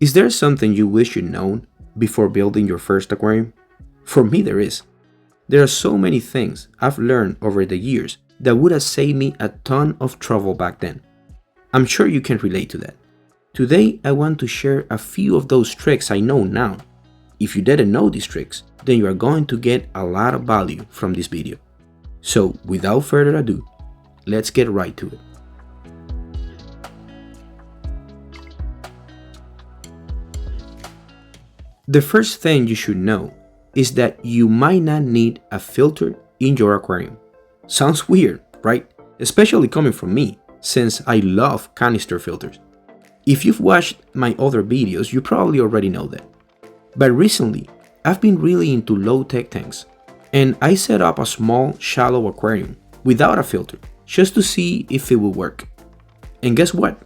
Is there something you wish you'd known before building your first aquarium? For me, there is. There are so many things I've learned over the years that would have saved me a ton of trouble back then. I'm sure you can relate to that. Today, I want to share a few of those tricks I know now. If you didn't know these tricks, then you are going to get a lot of value from this video. So, without further ado, let's get right to it. The first thing you should know is that you might not need a filter in your aquarium. Sounds weird, right? Especially coming from me, since I love canister filters. If you've watched my other videos, you probably already know that. But recently, I've been really into low-tech tanks, and I set up a small, shallow aquarium without a filter, just to see if it would work. And guess what?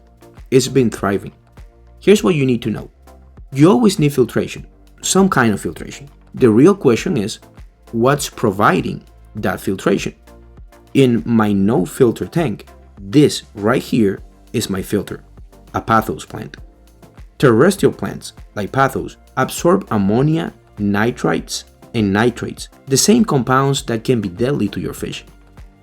It's been thriving. Here's what you need to know. You always need filtration, some kind of filtration. The real question is, what's providing that filtration? In my no-filter tank, this right here is my filter, a Pathos plant. Terrestrial plants, like Pathos, absorb ammonia, nitrites, and nitrates, the same compounds that can be deadly to your fish.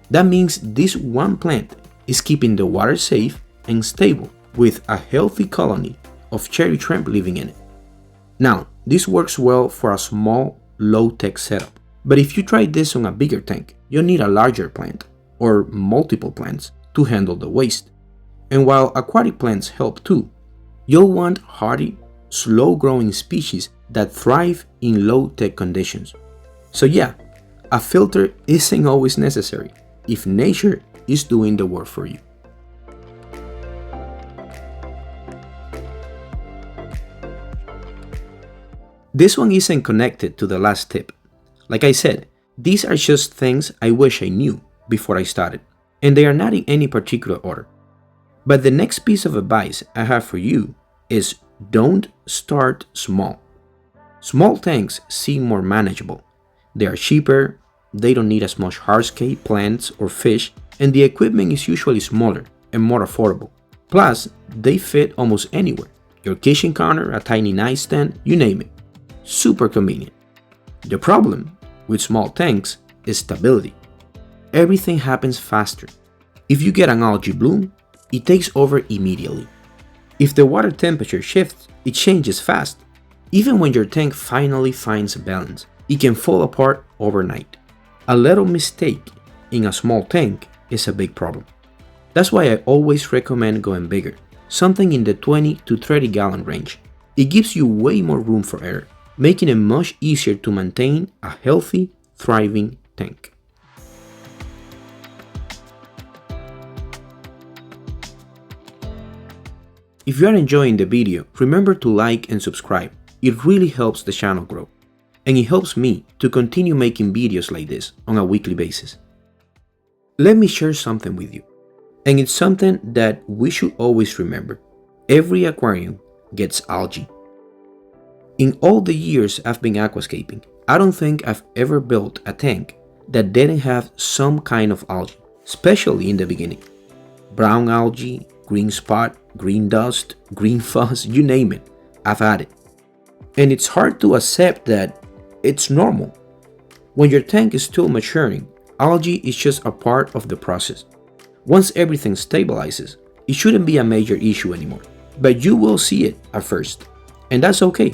That means this one plant is keeping the water safe and stable with a healthy colony of cherry shrimp living in it. Now, this works well for a small, low-tech setup. But if you try this on a bigger tank, you'll need a larger plant, or multiple plants, to handle the waste. And while aquatic plants help too, you'll want hardy, slow-growing species that thrive in low-tech conditions. So yeah, a filter isn't always necessary if nature is doing the work for you. This one isn't connected to the last tip. Like I said, these are just things I wish I knew before I started, and they are not in any particular order. But the next piece of advice I have for you is don't start small. Small tanks seem more manageable. They are cheaper, they don't need as much hardscape, plants, or fish, and the equipment is usually smaller and more affordable. Plus, they fit almost anywhere. Your kitchen counter, a tiny nightstand, you name it. Super convenient. The problem with small tanks is stability. Everything happens faster. If you get an algae bloom, it takes over immediately. If the water temperature shifts, it changes fast. Even when your tank finally finds balance, it can fall apart overnight. A little mistake in a small tank is a big problem. That's why I always recommend going bigger, something in the 20 to 30 gallon range. It gives you way more room for error, making it much easier to maintain a healthy, thriving tank. If you are enjoying the video, remember to like and subscribe. It really helps the channel grow, and it helps me to continue making videos like this on a weekly basis. Let me share something with you, and it's something that we should always remember. Every aquarium gets algae. In all the years I've been aquascaping, I don't think I've ever built a tank that didn't have some kind of algae, especially in the beginning. Brown algae, green spot, green dust, green fuzz, you name it, I've had it. And it's hard to accept that it's normal. When your tank is still maturing, algae is just a part of the process. Once everything stabilizes, it shouldn't be a major issue anymore. But you will see it at first, and that's okay.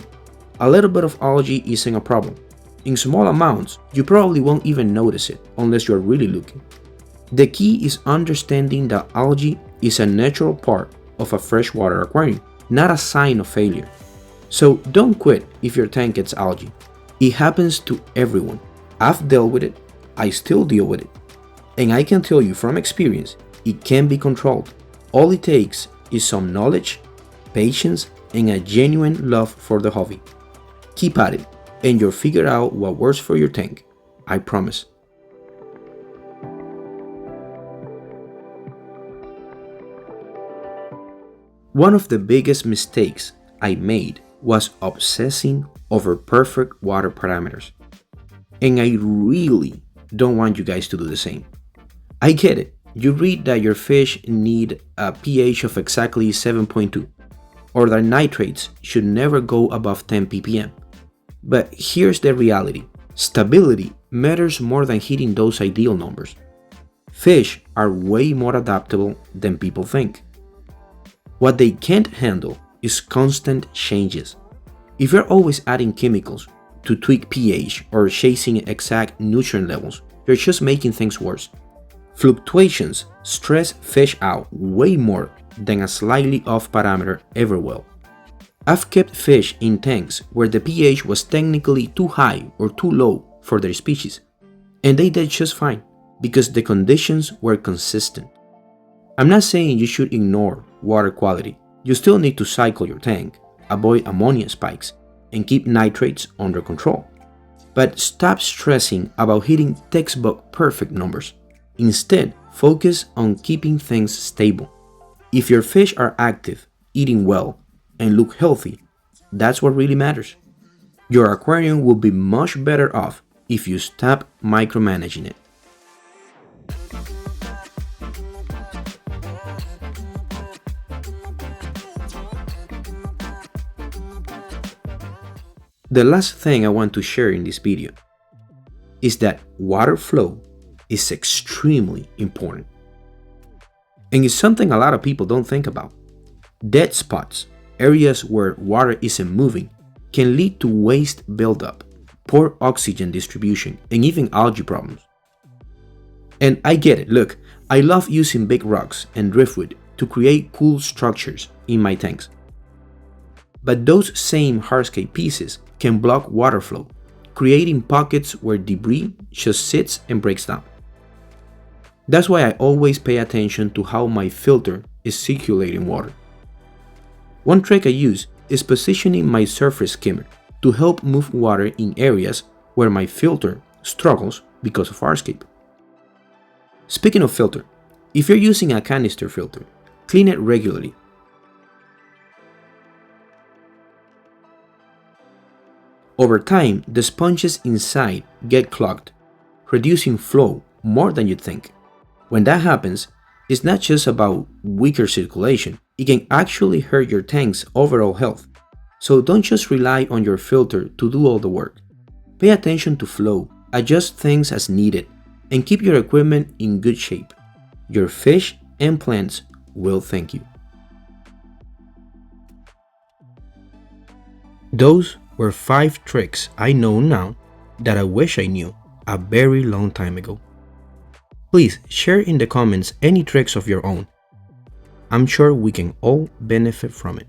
A little bit of algae isn't a problem. In small amounts, you probably won't even notice it unless you're really looking. The key is understanding that algae is a natural part of a freshwater aquarium, not a sign of failure. So don't quit if your tank gets algae. It happens to everyone. I've dealt with it, I still deal with it. And I can tell you from experience, it can be controlled. All it takes is some knowledge, patience, and a genuine love for the hobby. Keep at it, and you'll figure out what works for your tank. I promise. One of the biggest mistakes I made was obsessing over perfect water parameters. And I really don't want you guys to do the same. I get it. You read that your fish need a pH of exactly 7.2. or that nitrates should never go above 10 ppm. But here's the reality. Stability matters more than hitting those ideal numbers. Fish are way more adaptable than people think. What they can't handle is constant changes. If you're always adding chemicals to tweak pH or chasing exact nutrient levels, you're just making things worse. Fluctuations stress fish out way more than a slightly off parameter ever will. I've kept fish in tanks where the pH was technically too high or too low for their species, and they did just fine because the conditions were consistent. I'm not saying you should ignore water quality. You still need to cycle your tank, avoid ammonia spikes, and keep nitrates under control. But stop stressing about hitting textbook perfect numbers. Instead, focus on keeping things stable. If your fish are active, eating well, and look healthy, that's what really matters. Your aquarium will be much better off if you stop micromanaging it. The last thing I want to share in this video is that water flow is extremely important. And it's something a lot of people don't think about. Dead spots, areas where water isn't moving, can lead to waste buildup, poor oxygen distribution, and even algae problems. And I get it, look, I love using big rocks and driftwood to create cool structures in my tanks. But those same hardscape pieces can block water flow, creating pockets where debris just sits and breaks down. That's why I always pay attention to how my filter is circulating water. One trick I use is positioning my surface skimmer to help move water in areas where my filter struggles because of hardscape. Speaking of filter, if you're using a canister filter, clean it regularly. Over time, the sponges inside get clogged, reducing flow more than you'd think. When that happens, it's not just about weaker circulation, it can actually hurt your tank's overall health. So don't just rely on your filter to do all the work. Pay attention to flow, adjust things as needed, and keep your equipment in good shape. Your fish and plants will thank you. Those were 5 tricks I know now that I wish I knew a very long time ago. Please share in the comments any tricks of your own. I'm sure we can all benefit from it.